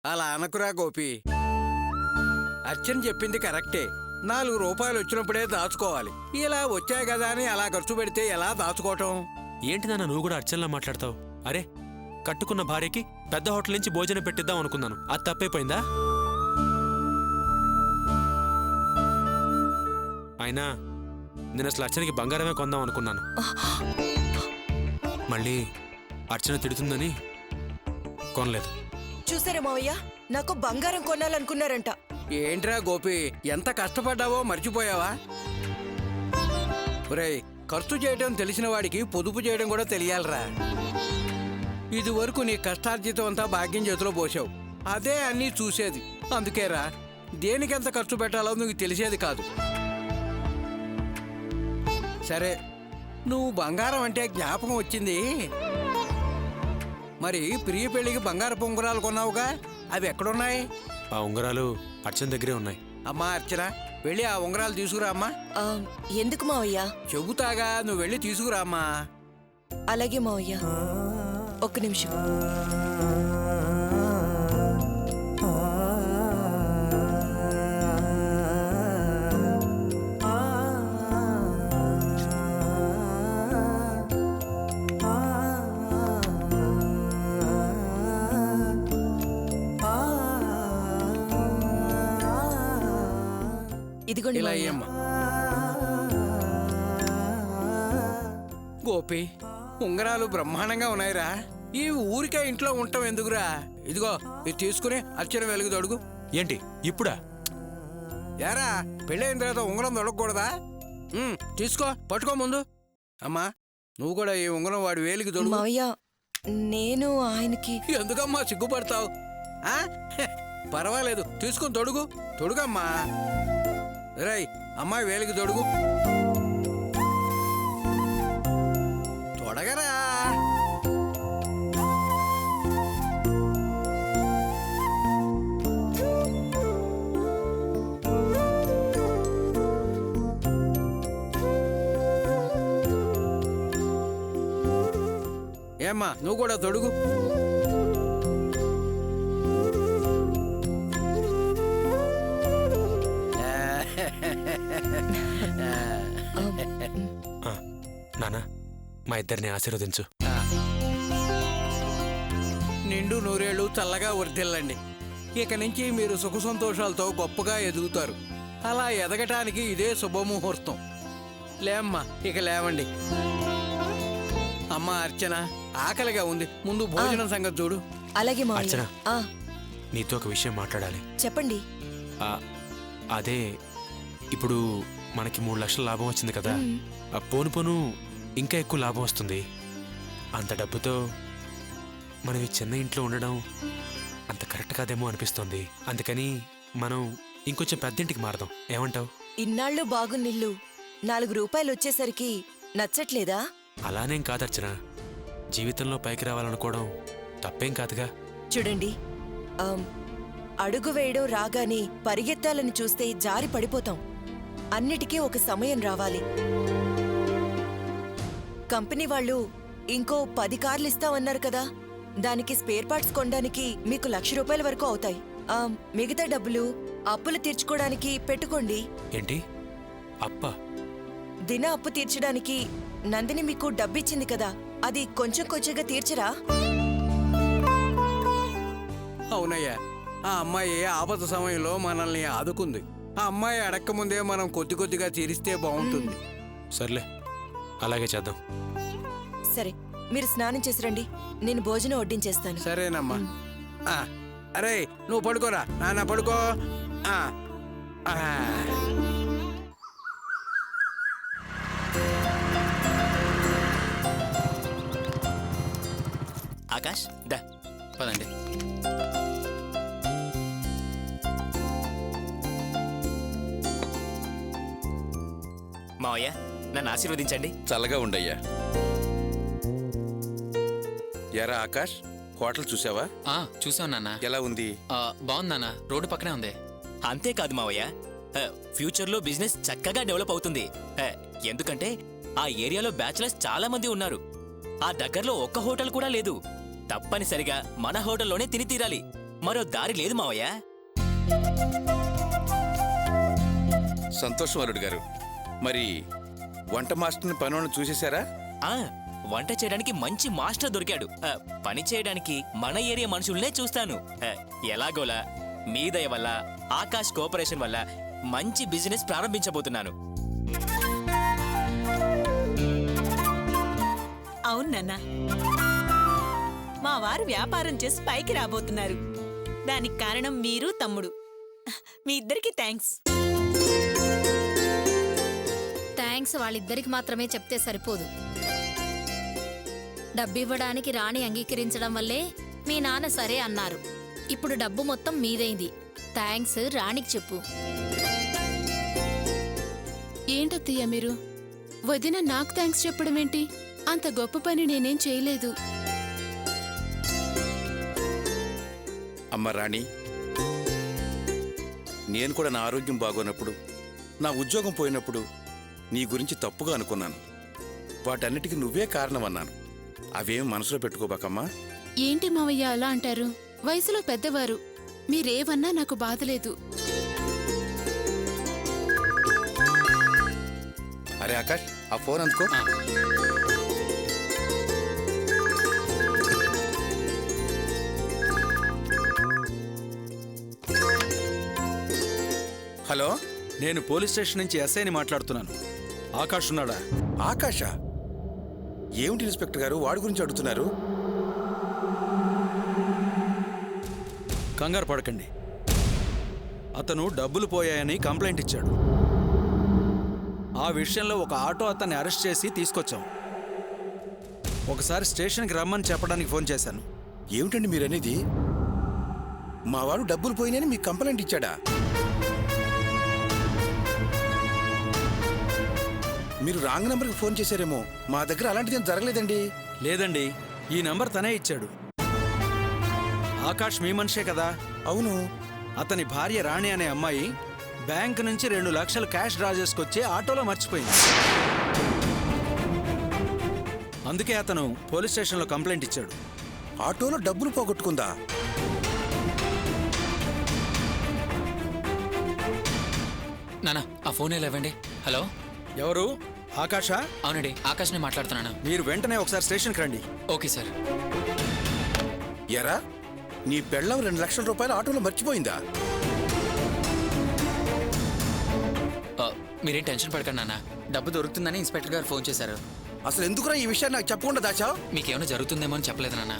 అలా అనకురా గోపి. అర్చన చెప్పింది కరెక్టే. 4 రూపాయలు వచ్చినప్పుడే దాచుకోవాలి. ఇలా వచ్చాయి కదా అని అలా ఖర్చు పెడితే ఎలా దాచుకోవటం? ఏంటి నాన్న నువ్వు కూడా అర్చనలా మాట్లాడతావు? అరే, కట్టుకున్న భార్యకి పెద్ద హోటల్ నుంచి భోజనం పెట్టిద్దాం అనుకున్నాను. అది తప్పైపోయిందా? అయినా నేను అసలు అర్చనకి బంగారమే కొందాం అనుకున్నాను. మళ్ళీ అర్చన తిడుతుందని కొనలేదు. చూసారా మావయ్య, నాకు బంగారం కొనాలనుకున్నారంట. ఏంట్రా గోపి, ఎంత కష్టపడ్డావో మర్చిపోయావా? ఒరేయ్, ఖర్చు చేయడం తెలిసిన వాడికి పొదుపు చేయడం కూడా తెలియాలరా. ఇది వరకు నీ కష్టార్జితం అంతా భాగ్యం చేతిలో పోసావు. అదే అన్నీ చూసేది. అందుకేరా దేనికెంత ఖర్చు పెట్టాలో నువ్వు తెలిసేది కాదు. సరే, నువ్వు బంగారం అంటే జ్ఞాపకం వచ్చింది. మరి ప్రియ పెళ్లికి బంగారు ఉంగరాలు కొన్నావుగా, అవి ఎక్కడున్నాయి? ఆ ఉంగరాలు అర్చన దగ్గరే ఉన్నాయి. అమ్మా అర్చన, వెళ్ళి ఆ ఉంగరాలు తీసుకురా అమ్మా. ఎందుకు మావయ్య? చెబుతాగా, నువ్వు వెళ్ళి తీసుకురా అమ్మా. అలాగే మావయ్య, ఒక్క నిమిషం. ఇదిగోండి ఇలా మావయ్య. అయ్యమ్మా. గోపి, ఉంగరాలు బ్రహ్మాండంగా ఉన్నాయిరా. ఈ ఊరికే ఇంట్లో ఉంటాం ఎందుకురా? ఇదిగో, ఇది తీసుకుని అర్చన వెలుగు తొడుగు. ఏంటి ఇప్పుడా? యారా, పెళ్ళైన తర్వాత ఉంగరం తొడగకూడదా? తీసుకో, పట్టుకో ముందు. అమ్మా, నువ్వు కూడా ఈ ఉంగరం వాడి వేలికి తొడుగు. మావయ్య, నేను ఆయనకి. ఎందుకమ్మా సిగ్గుపడతావు? పర్వాలేదు, తీసుకుని తొడుగు. తొడుగమ్మా. రై, అమ్మాయి వేలికి తొడుగు. తొడగరా. ఏమ్మా, నువ్వు కూడా తొడుగు. నానా, మా ఇద్దరిని ఆశీర్వదించు. నిండు నూరేళ్లు చల్లగా వర్ధిల్లండి. ఇక నుంచి మీరు సుఖ సంతోషాలతో గొప్పగా ఎదుగుతారు. అలా ఎదగటానికి ఇదే శుభముహూర్తం. లేమ్మా, ఇక లేవండి. అమ్మా అర్చన, ఆకలిగా ఉంది, ముందు భోజనం సంగతి చూడు. అలాగే మావయ్య. అర్చన. ఆ, నీతో ఒక విషయం మాట్లాడాలి. చెప్పండి. అదే, ఇప్పుడు మనకి 3 లక్షల లాభం వచ్చింది కదా. పోను పోను ఇంకా ఎక్కువ లాభం వస్తుంది. అంత డబ్బుతో మనం ఈ చిన్న ఇంట్లో ఉండడం అంత కరెక్ట్ కాదేమో అనిపిస్తోంది. అందుకని మనం ఇంకొంచెం పెద్దింటికి మారదాం. ఏమంటావు? ఇన్నాళ్ళు బాగునిల్లు 4 రూపాయలు వచ్చేసరికి నచ్చట్లేదా? అలానేం కాదర్చన, జీవితంలో పైకి రావాలనుకోవడం తప్పేం కాదుగా. చూడండి, అడుగు వేయడం రాగానే పరిగెత్తాలని చూస్తే జారి పడిపోతాం. అన్నిటికీ ఒక సమయం రావాలి. కంపెనీ వాళ్ళు ఇంకో 10 కార్లు ఇస్తామన్నారు కదా, దానికి స్పేర్ పార్ట్స్ కొనడానికి మీకు 1,00,000 రూపాయల వరకు అవుతాయి. మిగతా డబ్బులు అప్పులు తీర్చుకోవడానికి పెట్టుకోండి. ఏంటి అప్ప? దిన అప్పు తీర్చడానికి నందిని మీకు డబ్బిచ్చింది కదా, అది కొంచెం కొంచెంగా తీర్చరా? అవునయ్యా, ఆ అమ్మాయి ఆపద సమయంలో మనల్ని ఆదుకుంది. ఆ అమ్మాయి అడక్క ముందే మనం కొద్ది కొద్దిగా తీరిస్తే బాగుంటుంది. సర్లే, అలాగే చేద్దాం. సరే, మీరు స్నానం చేసి రండి, నేను భోజనం వడ్డించేస్తాను. సరేనమ్మా. అరే, నువ్వు పడుకోరా నాన్న, పడుకో. ఆకాష్, దా పదండి. మావయ్య, నన్ను ఆశీర్వదించండి. చల్లగా ఉండయ్యా. ఎరా ఆకాష్, హోటల్ చూసావా? చూసావు నాన్న. ఎలా ఉంది? బాగుంది నాన్న, రోడ్డు పక్కనే ఉంది. అంతేకాదు మావయ్య, ఫ్యూచర్లో బిజినెస్ చక్కగా డెవలప్ అవుతుంది. ఎందుకంటే ఆ ఏరియాలో బ్యాచిలర్స్ చాలా మంది ఉన్నారు. ఆ దగ్గరలో ఒక్క హోటల్ కూడా లేదు. తప్పనిసరిగా మన హోటల్లోనే తిని తీరాలి. మరో దారి లేదు మావయ్య. సంతోషం అల్లుడు గారు. మరి వంట మాస్టర్ని పనులను చూసేశారా? ఆ వంట చేయడానికి మంచి మాస్టర్ దొరికాడు. పని చేయడానికి మన ఏరియా మనుషుల్నే చూస్తాను. ఎలాగోలా మీ దయ వల్ల, ఆకాష్ కోఆపరేషన్ వల్ల మంచి బిజినెస్ ప్రారంభించబోతున్నాను. అవును నాన్న, మా వారు వ్యాపారం చేసి పైకి రాబోతున్నారు. దానికి కారణం మీరు, తమ్ముడు. మీ ఇద్దరికి థ్యాంక్స్. థ్యాంక్స్ వాళ్ళిద్దరికి మాత్రమే చెప్తే సరిపోదు. డబ్బివ్వడానికి రాణి అంగీకరించడం వల్లే మీ నాన్న సరే అన్నారు. ఇప్పుడు డబ్బు మొత్తం మీదైంది. థ్యాంక్స్ రాణికి చెప్పు. ఏంటత్తయ్య మీరు? వదిన నాకు థ్యాంక్స్ చెప్పడం ఏంటి? అంత గొప్ప పని నేనేం చేయలేదు. అమ్మ రాణి, నేను కూడా నా ఆరోగ్యం బాగోనప్పుడు, నా ఉద్యోగం పోయినప్పుడు నీ గురించి తప్పుగా అనుకున్నాను. వాటన్నిటికీ నువ్వే కారణమన్నాను. అవేం మనసులో పెట్టుకోబాకమ్మా. ఏంటి మావయ్య అలా అంటారు? వయసులో పెద్దవారు. మీరేవన్నా నాకు బాధలేదు. అరే ఆకాష్, ఆ ఫోన్ అందుకో. హలో, నేను పోలీస్ స్టేషన్ నుంచి ఎస్ఐని మాట్లాడుతున్నాను. ఆకాష్ ఉన్నాడా? ఆకాషా? ఏమిటి ఇన్స్పెక్టర్ గారు వాడి గురించి అడుగుతున్నారు? కంగారు పడకండి. అతను డబ్బులు పోయాయని కంప్లైంట్ ఇచ్చాడు. ఆ విషయంలో ఒక ఆటో అతన్ని అరెస్ట్ చేసి తీసుకొచ్చాం. ఒకసారి స్టేషన్కి రమ్మని చెప్పడానికి ఫోన్ చేశాను. ఏమిటండి మీరనేది? మా వాడు డబ్బులు పోయినాయని మీకు కంప్లైంట్ ఇచ్చాడా? మీరు రాంగ్ నెంబర్కి ఫోన్ చేశారేమో. మా దగ్గర అలాంటిది ఏం జరగలేదండి. లేదండి, ఈ నంబర్ తనే ఇచ్చాడు. ఆకాష్ మీ మనిషే కదా? అవును. అతని భార్య రాణి అనే అమ్మాయి బ్యాంక్ నుంచి 2 లక్షలు క్యాష్ డ్రా చేసుకొచ్చి ఆటోలో మర్చిపోయింది. అందుకే అతను పోలీస్ స్టేషన్లో కంప్లైంట్ ఇచ్చాడు. ఆటోలో డబ్బులు పోగొట్టుకుందా? నానా ఆ ఫోన్ ఎలా ఇవ్వండి. హలో, ఎవరు? ఆకాషా? అవునండి, ఆకాష్ని మాట్లాడుతున్నాను. మీరు వెంటనే ఒకసారి స్టేషన్కి రండి. Okay sir. ఎరా, నీ పెళ్ళం 2 లక్షల రూపాయలు ఆటోలో మర్చిపోయిందా? మీరేం టెన్షన్ పడకండి నాన్న, డబ్బు దొరుకుతుందని ఇన్స్పెక్టర్ గారు ఫోన్ చేశారు. అసలు ఎందుకురా ఈ విషయాన్ని నాకు చెప్పకుండా దాచావు? మీకేమైనా జరుగుతుందేమో అని చెప్పలేదు నాన్న.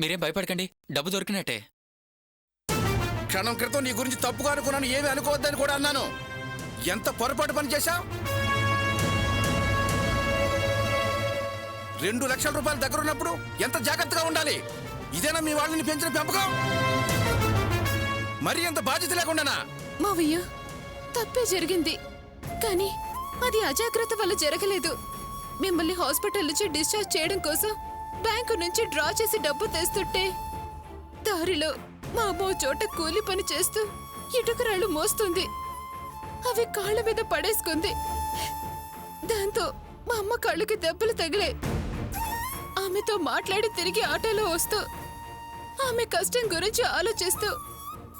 మీరేం భయపడకండి, డబ్బు దొరికినట్టే. క్షణం క్రితం నీ గురించి తప్పుగా అనుకున్నాను, ఏమీ అనుకోవద్దని కూడా అన్నాను. ఎంత పొరపాటు పని చేశావు? 2 లక్షల రూపాయల దగ్గర ఉన్నప్పుడు ఎంత జాగ్రత్తగా ఉండాలి? ఇదేనా మీ వాళ్ళని పెంచిన పెంపకం? మరీ ఎంత బాధ్యత లేకుండానా? మావయ్య, తప్పే జరిగింది. కానీ అది అజాగ్రత్త వల్ల జరగలేదు. మిమ్మల్ని హాస్పిటల్ నుంచి డిశ్చార్జ్ చేయడం కోసం బ్యాంకు నుంచి డ్రా చేసి డబ్బు తెస్తుంటే దారిలో మా అమ్మ చోట కూలి పని చేస్తూ ఇటుకరాళ్ళు మోస్తుంది. అవి కాళ్ళ మీద పడేసుకుంది. దాంతో మా అమ్మ కళ్ళకి దెబ్బలు తగిలే. ఆమెతో మాట్లాడి తిరిగి ఆటోలో వస్తూ ఆమె కష్టం గురించి ఆలోచిస్తూ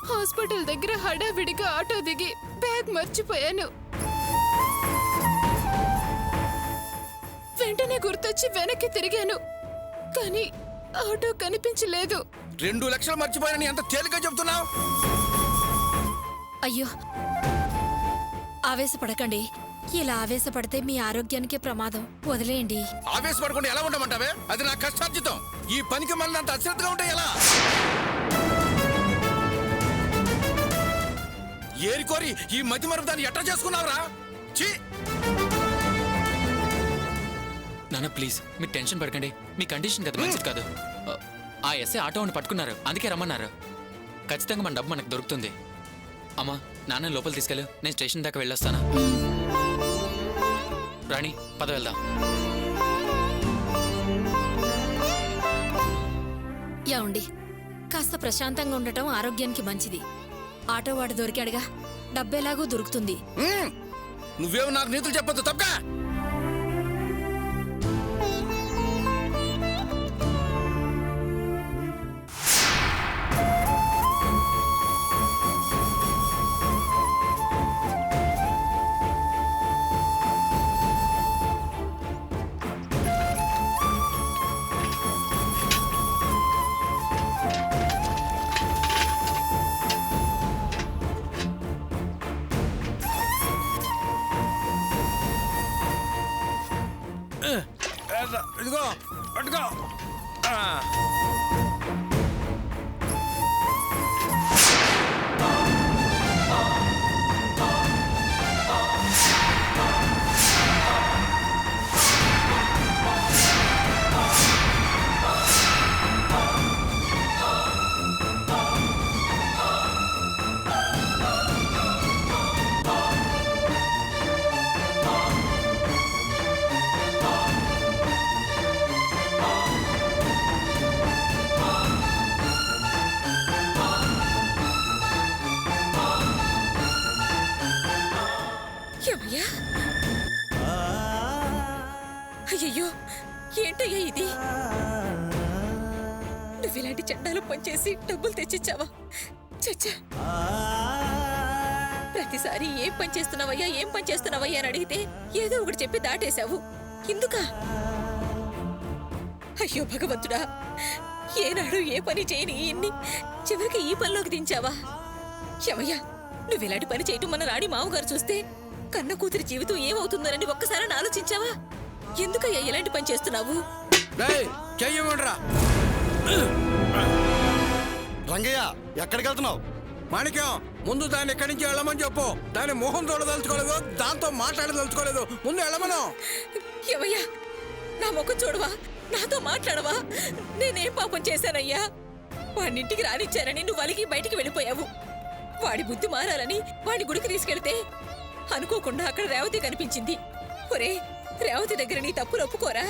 హాస్పిటల్ దగ్గర హడావిడిగా ఆటో దిగి బ్యాగ్ మర్చిపోయాను. వెంటనే గుర్తొచ్చి వెనక్కి తిరిగాను, కానీ ఆటో కనిపించలేదు. 2 లక్షలు మర్చిపోయానని ఎంత తేలిగ్గా చెప్తున్నావు? అయ్యో, ఆవేశపడకండి. ఇలా ఆవేశపడితే మీ ఆరోగ్యానికే ప్రమాదం. వదిలేయండి. ఆవేశపడకుండా ఎలా ఉండమంటావే? అది నా కష్టార్జితం. ఈ పనికి మళ్ళీ అంత అశ్రద్ధగా ఉంటే ఎలా? ఏరికోరి ఈ మతి మరుపు దాన్ని ఎట్లా చేసుకున్నావురా? ఛీ! నాన్న ప్లీజ్, మీరు టెన్షన్ పడకండి. మీ కండిషన్ కదా మంచిది కాదు. ఆ ఎస్ఐ ఆటోని పట్టుకున్నారు, అందుకే రమ్మన్నారు. ఖచ్చితంగా మన డబ్బు మనకు దొరుకుతుంది. అమ్మా, నాన్న లోపల తీసుకెళ్ళు, నేను స్టేషన్ దాకా వెళ్ళొస్తానా? రాణి, పద వెళ్దాం. యాండి, కాస్త ప్రశాంతంగా ఉండటం ఆరోగ్యానికి మంచిది. ఆటోవాడు దొరికాడుగా, డబ్బెలాగూ దొరుకుతుంది. నువ్వేమో నాకు నీతులు చెప్పొద్దు, తప్పగా. ఏమయ్యా? అయ్యయ్యో, ఏంటయ్యా ఇది? నువ్వు ఇలాంటి చండాలు పనిచేసి డబ్బులు తెచ్చిచ్చావా? చచ్చా, ప్రతిసారి ఏం పని చేస్తున్నావయ్యా, ఏం పని చేస్తున్నావయ్యా అని అడిగితే ఏదో ఒకటి చెప్పి దాటేశావు. ఇందుకా? అయ్యో భగవంతుడా, ఏనాడు ఏ పని చేయని ఇన్ని చివరికి ఈ పనిలోకి దించావా? ఏమయ్యా, నువ్వు ఇలాంటి పని చేయటం మన రాణి మామగారు చూస్తే కన్న కూతురి జీవితం ఏమవుతుందోనని ఒక్కసారి ఆలోచించావా? ఎందుకయ్యా ఇలాంటి పని చేస్తున్నావు? చెయ్యమండ్రా. రంగయ్య, ఎక్కడికి వెళ్తున్నావు? మాణిక్యం, ముందు దాన్ని ఎక్కడి నుంచి వెళ్ళమని చెప్పు. దాని మొహం చూడదలుచుకోలేదు, దాంతో మాట్లాడదలుచుకోలేదు. ముందు వెళ్ళమను. ఏమయ్యా, నా ముఖం చూడవా, నాతో మాట్లాడవా? నేనేం పాపం చేశానయ్యా? వాడినింటికి రానిచ్చానని నువ్వు అలిగి బయటికి వెళ్ళిపోయావు. వాడి బుద్ధి మారాలని వాడి గుడికి తీసుకెళ్తే అనుకోకుండా అక్కడ రేవతి కనిపించింది. ఒరే, రేవతి దగ్గర నీ తప్పులు ఒప్పుకోరా,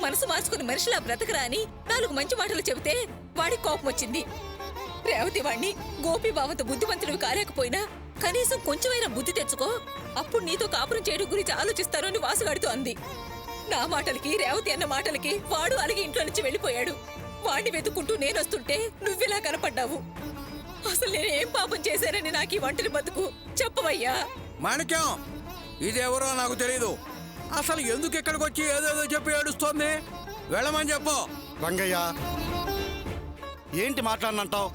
మనసు మార్చుకుని మనిషిలా బ్రతకరా అని 4 మంచి మాటలు చెబితే వాడి కోపం వచ్చింది. రేవతి వాణ్ణి గోపి బావంత బుద్ధిమంతుడివి కాలేకపోయినా కనీసం కొంచెమైనా బుద్ధి తెచ్చుకో, అప్పుడు నీతో కాపురం చేయడం గురించి ఆలోచిస్తాను అని వాసుగాడితో అంది. నా మాటలకి, రేవతి అన్న మాటలకి వాడు అలిగి ఇంట్లో నుంచి వెళ్ళిపోయాడు. వాణ్ణి వెతుక్కుంటూ నేనొస్తుంటే నువ్విలా కనపడ్డావు. అసలు నేనేం పాపం చేశానని నాకు ఈ ఒంటరి బతుకు? చెప్పవయ్యా. మాణిక్యం, ఇదెవరో నాకు తెలీదు. అసలు ఎందుకు ఇక్కడికి వచ్చి ఏదేదో చెప్పి ఏడుస్తోంది? వెళ్ళమని చెప్పు. రంగయ్య, ఏంటి మాట్లాడినంటావు?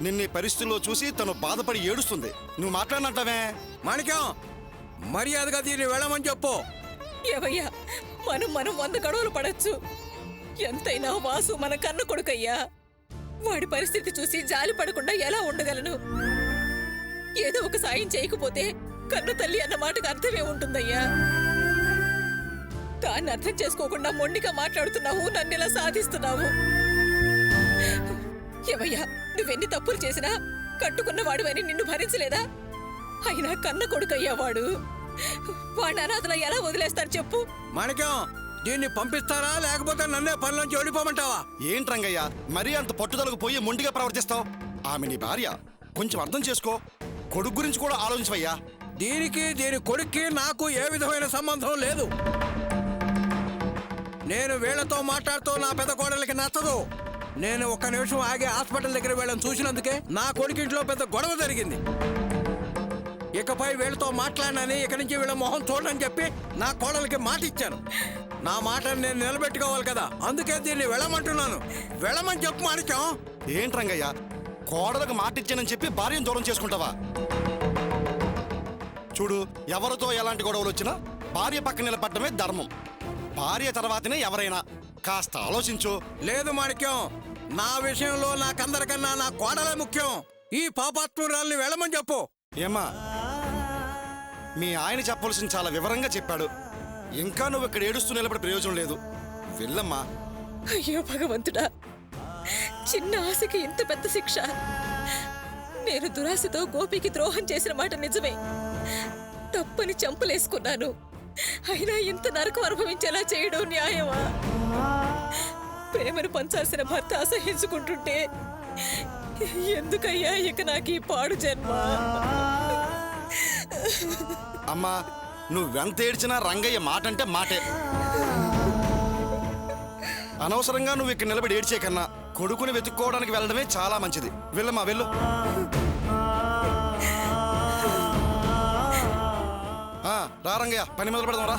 నిన్న పరిస్థితుల్లో చూసి తను బాధపడి ఏడుస్తుంది, నువ్వు మాట్లాడినంటావే? మాణిక్యం, మర్యాదగా దీన్ని వెళ్ళమని చెప్పు. ఏవయ్యా, మనం 100 గొడవలు పడచ్చు. ఎంతైనా వాసు మన కన్న కొడుకయ్యా. వాడి పరిస్థితి చూసి జాలి పడకుండా ఎలా ఉండగలను? ఏదో ఒక సాయం చేయకపోతే కన్న తల్లి అన్న మాటకు అర్థమే ఉంటుందయ్యా. దాన్ని అర్థం చేసుకోకుండా మొండిగా మాట్లాడుతున్నావు, నన్నెలా సాధిస్తున్నావు? ఏవయ్యా, నువ్వెన్ని తప్పులు చేసినా కట్టుకున్న వాడివని నిన్ను భరించలేదా? అయినా కన్న కొడుకయ్యా వాడు. వాడిని అనాథలా ఎలా వదిలేస్తారు చెప్పు? మాణిక్యం, దీన్ని పంపిస్తారా లేకపోతే నన్నే పనిలోంచి ఓడిపోమంటావా? ఏంటి రంగయ్య, మరీ అంత పట్టుదలకు పోయి మొండిగా ప్రవర్తిస్తావు? ఆమె నీ భార్య, కొంచెం అర్థం చేసుకో. కొడుకు గురించి కూడా ఆలోచించవయ్యా. దీని కొడుక్కి నాకు ఏ విధమైన సంబంధం లేదు. నేను వీళ్లతో మాట్లాడుతూ నా పెద్ద కోడలికి నచ్చదు. నేను 1 నిమిషం ఆగి హాస్పిటల్ దగ్గర వీళ్ళని చూసినందుకే నా కొడుకింట్లో పెద్ద గొడవ జరిగింది. ఇకపై వీళ్ళతో మాట్లాడనని, ఇక నుంచి వీళ్ళ మొహం చూడని చెప్పి నా కోడలికి మాట ఇచ్చాను. నా మాటను నేను నిలబెట్టుకోవాలి కదా, అందుకే దీన్ని వెళ్ళమంటున్నాను. వెళ్ళమని చెప్పు మాణిక్యం. ఏంటి రంగయ్య, కోడలకు మాట ఇచ్చానని చెప్పి భార్యను దూరం చేసుకుంటావా? చూడు, ఎవరితో ఎలాంటి గొడవలు వచ్చినా భార్య పక్కన నిలబడమే ధర్మం. భార్య తర్వాతనే ఎవరైనా. కాస్త ఆలోచించు. లేదు మాణిక్యం, నా విషయంలో నాకందరికన్నా నా కోడలే ముఖ్యం. ఈ పాపాత్మురాల్ని వెళ్ళమని చెప్పు. ఏమ్మా, మీ ఆయన చెప్పవలసిన చాలా వివరంగా చెప్పాడు. ఇంకా నువ్వు ఇక్కడ ఏడుస్తూ నిలబడే ప్రయోజనం లేదు. వెళ్ళమ్మా. అయ్యో భగవంతుడా, చిన్న ఆశకి ఇంత పెద్ద శిక్ష. నేను దురాశతో గోపికి ద్రోహం చేసిన మాట నిజమే. తప్పని చంపలేసుకున్నాను. అయినా ఇంత నరకం అనుభవించేలా చేయడం న్యాయమా? ప్రేమను పంచాల్సిన భర్త అసహించుకుంటుంటే ఎందుకయ్యా ఇక నాకు ఈ పాడు జన్మ? అమ్మా, నువ్వెంత ఏడ్చినా రంగయ్య మాట అంటే మాటే. అనవసరంగా నువ్వు ఇక్కడ నిలబడి ఏడ్చే కన్నా కొడుకుని వెతుక్కోవడానికి వెళ్ళడమే చాలా మంచిది. వెళ్ళమ్మా, వెళ్ళు. రా రంగయ్య, పని మొదలు పెడదాం రా.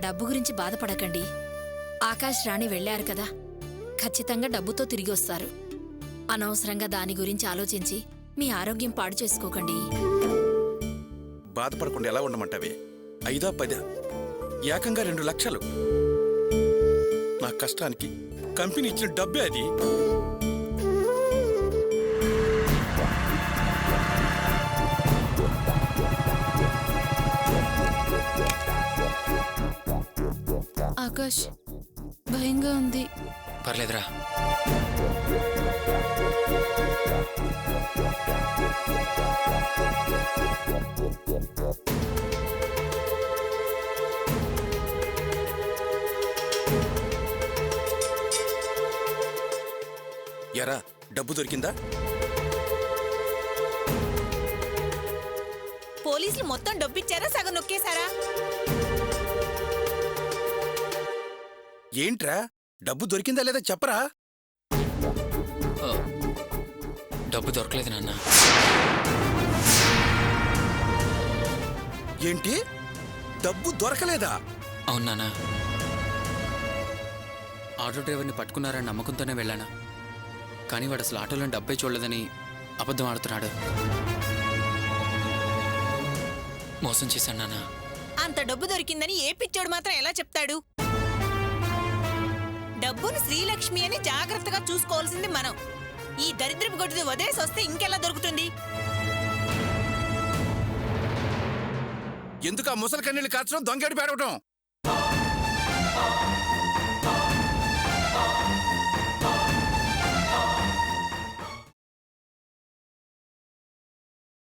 డబ్బు గురించి బాధపడకండి. ఆకాష్ రాణి వెళ్ళారు కదా, ఖచ్చితంగా డబ్బుతో తిరిగి వస్తారు. అనవసరంగా దాని గురించి ఆలోచించి మీ ఆరోగ్యం పాడు చేసుకోకండి. బాధపడకుండా ఎలా ఉండమంటావే? 5 10 ఏకంగా 2 లక్షలు. నా కష్టానికి కంపెనీ ఇచ్చిన డబ్బే అది. ఆకాష్, భయంగా ఉంది. పర్లేదురా. ఎరా, డబ్బు దొరికిందా? పోలీసులు మొత్తం డబ్బిచ్చారా, సగం నొక్కేశారా? ఏంట్రా, డబ్బు దొరికిందా లేదా చెప్పరా? ఆ, డబ్బు దొరకలేదు నాన్న. ఏంటి, డబ్బు దొరకలేదా? అవును నాన్న. ఆటో డ్రైవర్ని పట్టుకున్నారని నమ్మకంతోనే వెళ్ళాను, కానీ వాడు అసలు ఆటోలో డబ్బే చూడలేదని అబద్ధం ఆడుతున్నాడు. మోసం చేశాను నాన్న. అంత డబ్బు దొరికిందని ఏ పిచ్చోడు మాత్రం ఎలా చెప్తాడు? డబ్బును శ్రీలక్ష్మి అని జాగ్రత్తగా చూసుకోవాల్సింది మనం. ఈ దరిద్రపు గొడ్డుది వదిలేసి వస్తే ఇంకెలా దొరుకుతుంది? ఎందుకు ఆ ముసలి కన్నీళ్ళు కాచడం, దొంగడి పేడవటం?